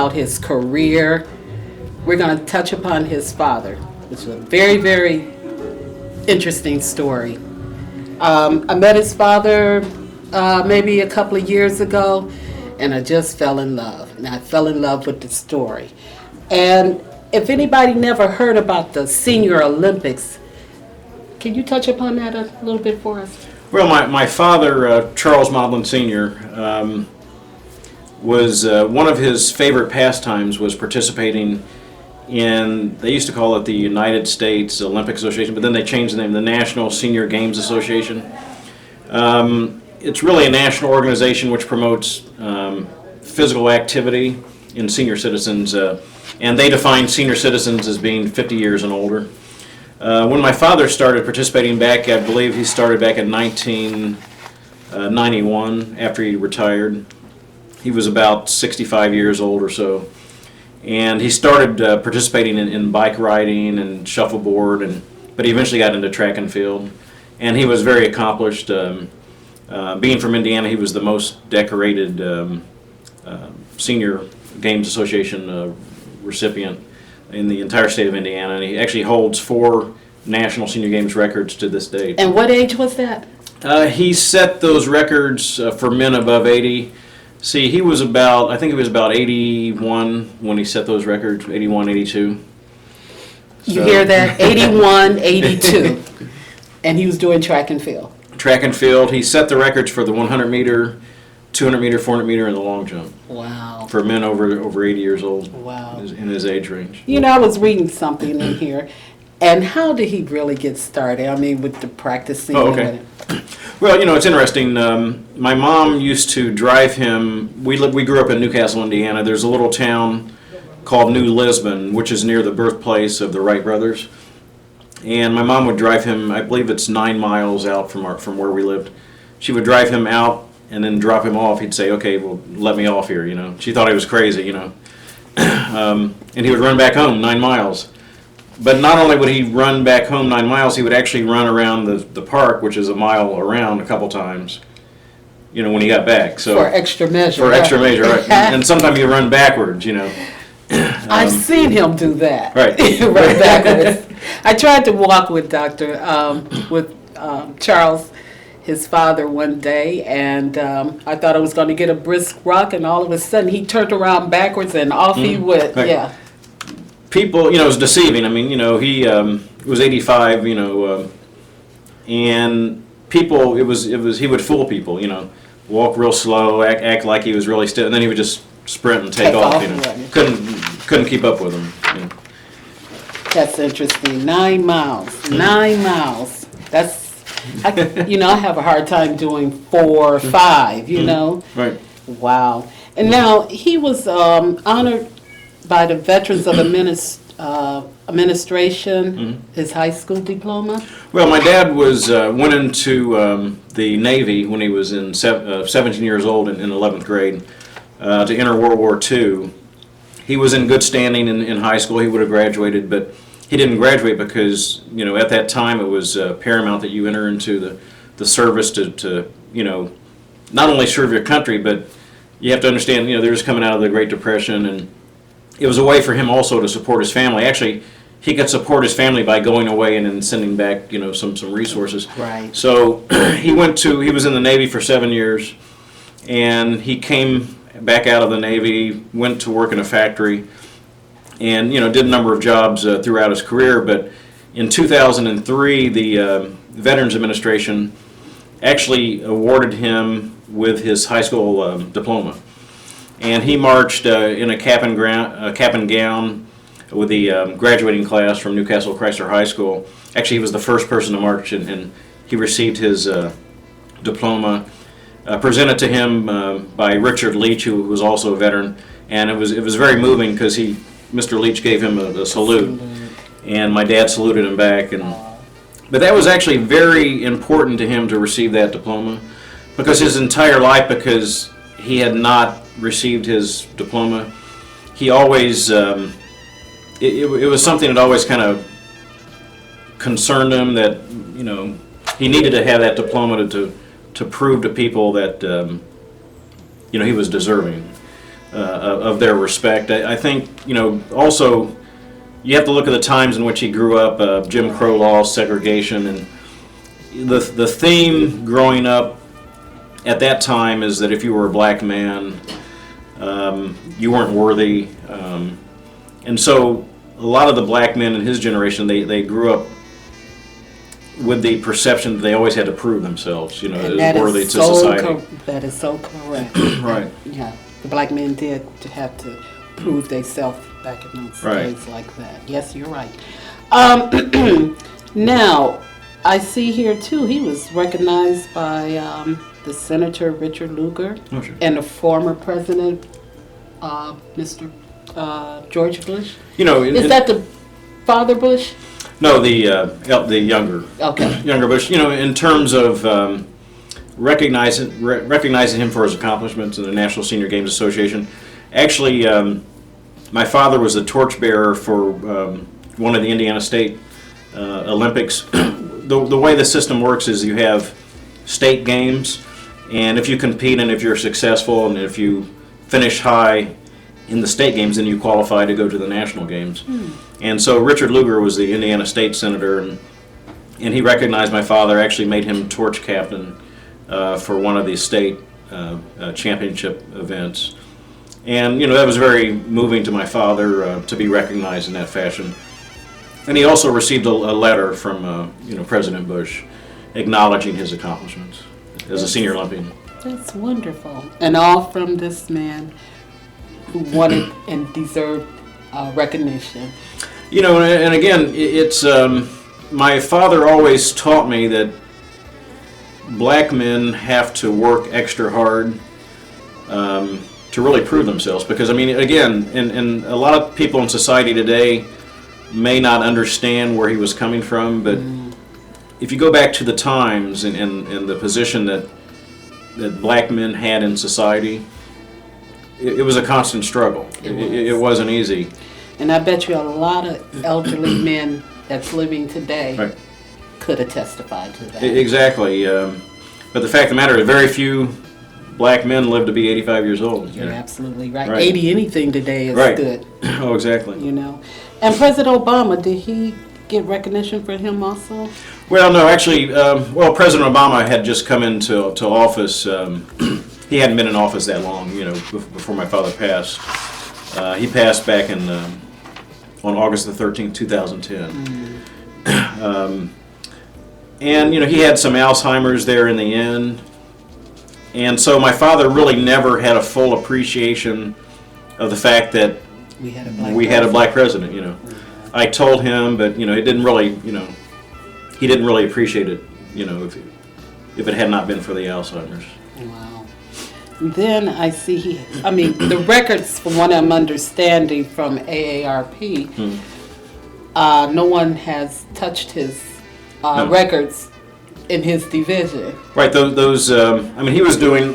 about his career. We're going to touch upon his father, which is a very, very interesting story. I met his father maybe a couple of years ago, and I just fell in love. And I fell in love with the story. And if anybody never heard about the Senior Olympics, can you touch upon that a little bit for us? Well, my father, Charles Maudlin Sr., was one of his favorite pastimes was participating in, they used to call it the United States Olympic Association, but then they changed the name, the National Senior Games Association. It's really a national organization which promotes physical activity in senior citizens, and they define senior citizens as being 50 years and older. When my father started participating back, I believe he started back in 1991 after he retired. He was about 65 years old or so. And he started participating in bike riding and shuffleboard, but he eventually got into track and field. And he was very accomplished. Being from Indiana, he was the most decorated Senior Games Association recipient in the entire state of Indiana, and he actually holds 4 National Senior Games records to this date. And what age was that? He set those records for men above 80. See, he was about, I think he was about 81 when he set those records, 81, 82. You hear that? 81, 82. And he was doing track and field. Track and field. He set the records for the 100 meter, 200 meter, 400 meter, and the long jump. Wow. For men over 80 years old. Wow. In his age range. You know, I was reading something in here. And how did he really get started? I mean, with the practicing. Oh, okay. Well, you know, it's interesting. My mom used to drive him. We grew up in Newcastle, Indiana. There's a little town called New Lisbon, which is near the birthplace of the Wright brothers. And my mom would drive him. I believe it's 9 miles out from where we lived. She would drive him out and then drop him off. He'd say, "Okay, well, let me off here." You know, she thought he was crazy. You know, and he would run back home 9 miles. But not only would he run back home 9 miles, he would actually run around the park, which is a mile around, a couple times, you know, when he got back. So for extra measure. For extra measure, right. And sometimes he'd run backwards, you know. I've seen him do that. Right. Run backwards. I tried to walk with Charles, his father, one day, and I thought I was going to get a brisk walk, and all of a sudden he turned around backwards and off he went. Right. Yeah. People, you know, it was deceiving. I mean, you know, he was 85, you know, and people, he would fool people, you know, walk real slow, act like he was really stiff, and then he would just sprint and take off, you know. Couldn't keep up with him. You know. That's interesting. 9 miles. 9 miles. That's, I have a hard time doing 4 or 5, you know. Right. Wow. And now he was honored by the Veterans of Administration, his high school diploma. Well, my dad went into the Navy when he was 17 years old in 11th grade to enter World War II. He was in good standing in high school. He would have graduated, but he didn't graduate because, you know, at that time it was paramount that you enter into the service to you know, not only serve your country, but you have to understand, you know, they're just coming out of the Great Depression, and it was a way for him also to support his family. Actually, he could support his family by going away and then sending back, you know, some resources. Right. So he was in the Navy for 7 years, and he came back out of the Navy, went to work in a factory, and, you know, did a number of jobs throughout his career. But in 2003, the Veterans Administration actually awarded him with his high school diploma. And he marched in a cap and gown with the graduating class from Newcastle Chrysler High School. Actually, he was the first person to march, and he received his diploma presented to him by Richard Leach, who was also a veteran. And it was very moving because Mr. Leach gave him a salute, and my dad saluted him back. But that was actually very important to him to receive that diploma, because his entire life, because he had not received his diploma, he always it was something that always kind of concerned him, that, you know, he needed to have that diploma to prove to people that you know, he was deserving. of their respect. I think, also you have to look at the times in which he grew up, Jim Crow laws, segregation, and the theme growing up at that time is that if you were a black man, you weren't worthy. And so a lot of the black men in his generation, they grew up with the perception that they always had to prove themselves, And as that worthy is to society. that is so correct. Right. Yeah, the black men did have to prove themselves back in those Right. days like that. Yes, you're right. Now, I see here too, he was recognized by the Senator Richard Lugar Oh, sure. and the former president, Mr. George Bush. Is that the father Bush? No, the younger Okay. younger Bush. In terms of recognizing him for his accomplishments in the National Senior Games Association. Actually, my father was the torchbearer for one of the Indiana State Olympics. The way the system works is you have state games, and if you compete and if you're successful and if you finish high in the state games, then you qualify to go to the national games. And so Richard Lugar was the Indiana State Senator, and he recognized my father, actually made him torch captain for one of the state championship events. And, that was very moving to my father to be recognized in that fashion. And he also received a letter from, President Bush acknowledging his accomplishments as a senior Olympian. That's wonderful. And all from this man who wanted and deserved recognition. And again, it's my father always taught me that black men have to work extra hard to really prove themselves. Because, again, and a lot of people in society today may not understand where he was coming from, but if you go back to the times and the position that black men had in society, it was a constant struggle. It wasn't easy. And I bet you a lot of elderly men that's living today Right. could have testified to that. Exactly. But the fact of the matter is, very few black men live to be 85 years old. You're absolutely right. Right. 80 anything today is Right. good, Oh, exactly. And President Obama, did he get recognition for him also? Well, no, actually, President Obama had just come into office. He hadn't been in office that long, before my father passed. He passed back on August the 13th, 2010. And, he had some Alzheimer's there in the end. And so my father really never had a full appreciation of the fact that We had a black president, I told him, but, it didn't really, he didn't really appreciate it, if it had not been for the Alzheimer's. Wow. Then I see the records, from what I'm understanding from AARP, no one has touched his No. records in his division. Right, those, he was doing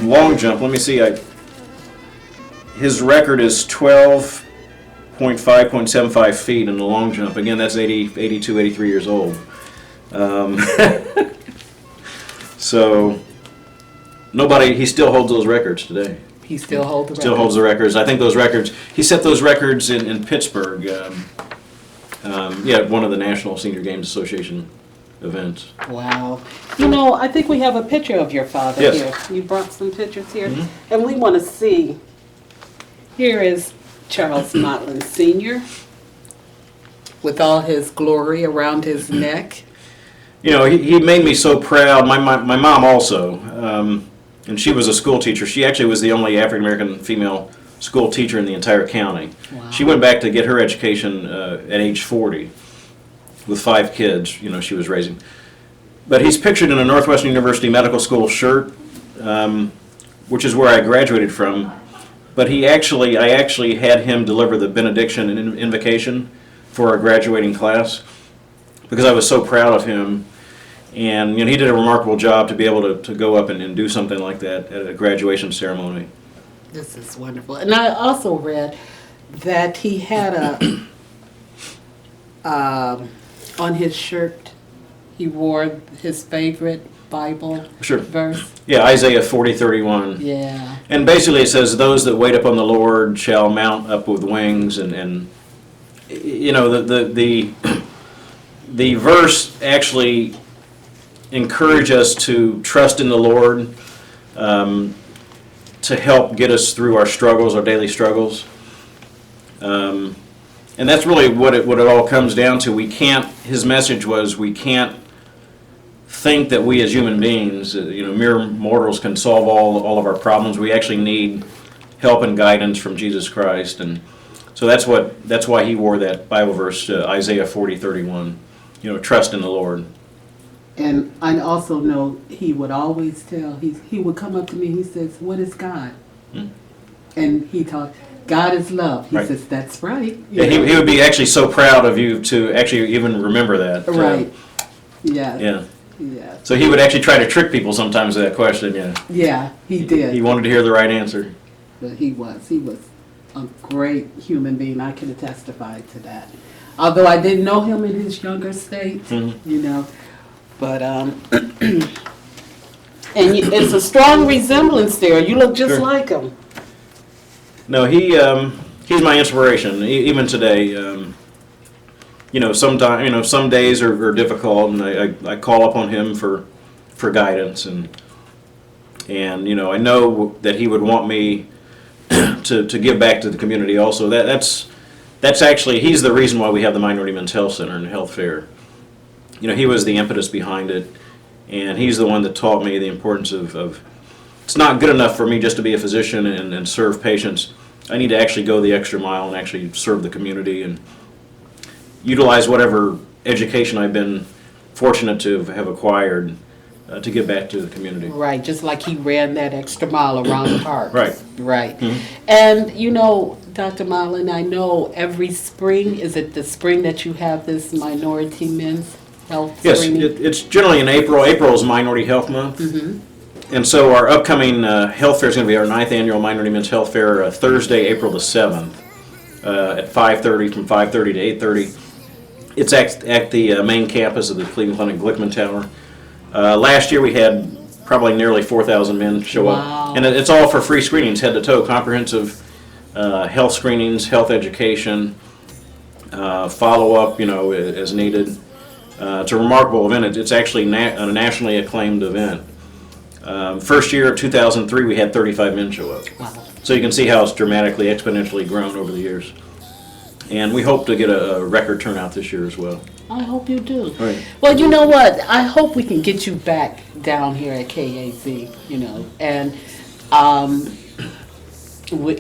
long jump. Let me see, his record is 12.5.75 feet in the long jump. Again, that's 82, 83 years old. So, he still holds those records today. He still holds the Still record. holds the records. I think those records, he set those records in Pittsburgh, one of the National Senior Games Association events. Wow. I think we have a picture of your father Yes. here. You brought some pictures here. And we want to see. Here is Charles Motlin Sr. with all his glory around his neck. He made me so proud. My mom also, and she was a school teacher. She actually was the only African American female school teacher in the entire county. Wow. She went back to get her education at age 40 with 5 kids, she was raising. But he's pictured in a Northwestern University Medical School shirt, which is where I graduated from. But I actually had him deliver the benediction and invocation for our graduating class because I was so proud of him. And he did a remarkable job to be able to go up and do something like that at a graduation ceremony. This is wonderful. And I also read that he had on his shirt, he wore his favorite Bible Sure. verse? Yeah, Isaiah 40:31. Yeah. And basically it says, those that wait upon the Lord shall mount up with wings, and you know, the verse actually encourage us to trust in the Lord, to help get us through our struggles, our daily struggles. And that's really what it all comes down to. His message was, we can't think that we as human beings, mere mortals, can solve all of our problems. We actually need help and guidance from Jesus Christ. And so that's why he wore that Bible verse, Isaiah 40:31. Trust in the Lord. And I also know he would always tell, he would come up to me, he says, what is God? And he taught, God is love. He Right. says, that's right. Yeah, he would be actually so proud of you to actually even remember that. Right. Yeah. Yeah. Yeah. So he would actually try to trick people sometimes with that question, yeah. Yeah, he did. He wanted to hear the right answer. But he was a great human being. I can testify to that. Although I didn't know him in his younger state, but and it's a strong resemblance there. You look just Sure. like him. No, he's my inspiration, even today. Sometimes, some days are difficult, and I call upon him for guidance, and I know that he would want me to give back to the community also. That's actually, he's the reason why we have the Minority Men's Health Center and Health Fair. He was the impetus behind it, and he's the one that taught me the importance of it's not good enough for me just to be a physician and serve patients. I need to actually go the extra mile and actually serve the community and utilize whatever education I've been fortunate to have acquired to give back to the community. Right, just like he ran that extra mile around the park. Right. Right. And Dr. Marlin, I know every spring, is it the spring that you have this Minority Men's Health Yes, screening? it's generally in April. April is Minority Health Month. And so our upcoming health fair is going to be our 9th annual Minority Men's Health Fair, Thursday, April the 7th, at 5:30, from 5:30 to 8:30. It's at the main campus of the Cleveland Clinic Glickman Tower. Last year we had probably nearly 4,000 men show Wow. up. And it's all for free screenings, head to toe, comprehensive health screenings, health education, follow-up, as needed. It's a remarkable event. It's actually a nationally acclaimed event. First year of 2003, we had 35 men show up. Wow. So you can see how it's dramatically, exponentially grown over the years. And we hope to get a record turnout this year as well. I hope you do. Right. Well, you know what? I hope we can get you back down here at KAZ, and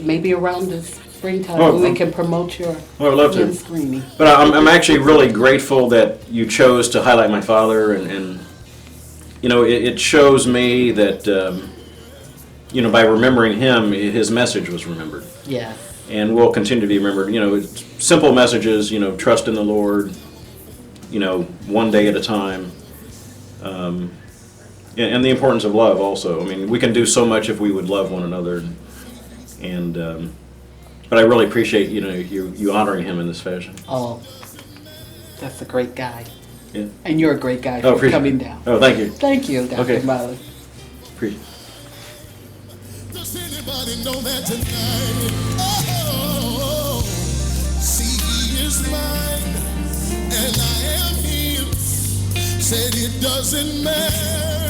maybe around the springtime Oh, we can promote your Well, I'd love to. men's screening. But I'm actually really grateful that you chose to highlight my father, and it shows me that, by remembering him, his message was remembered. Yes. And will continue to be remembered. It's simple messages, trust in the Lord, one day at a time. And the importance of love also. I mean, we can do so much if we would love one another. And but I really appreciate, you honoring him in this fashion. Oh, that's a great guy. Yeah. And you're a great guy Oh, for appreciate coming it. down. Oh, thank you. Thank you, Dr. Okay. Marlin. Appreciate it. Does anybody know that tonight? Oh, see, he is mine, and I am his. Said it doesn't matter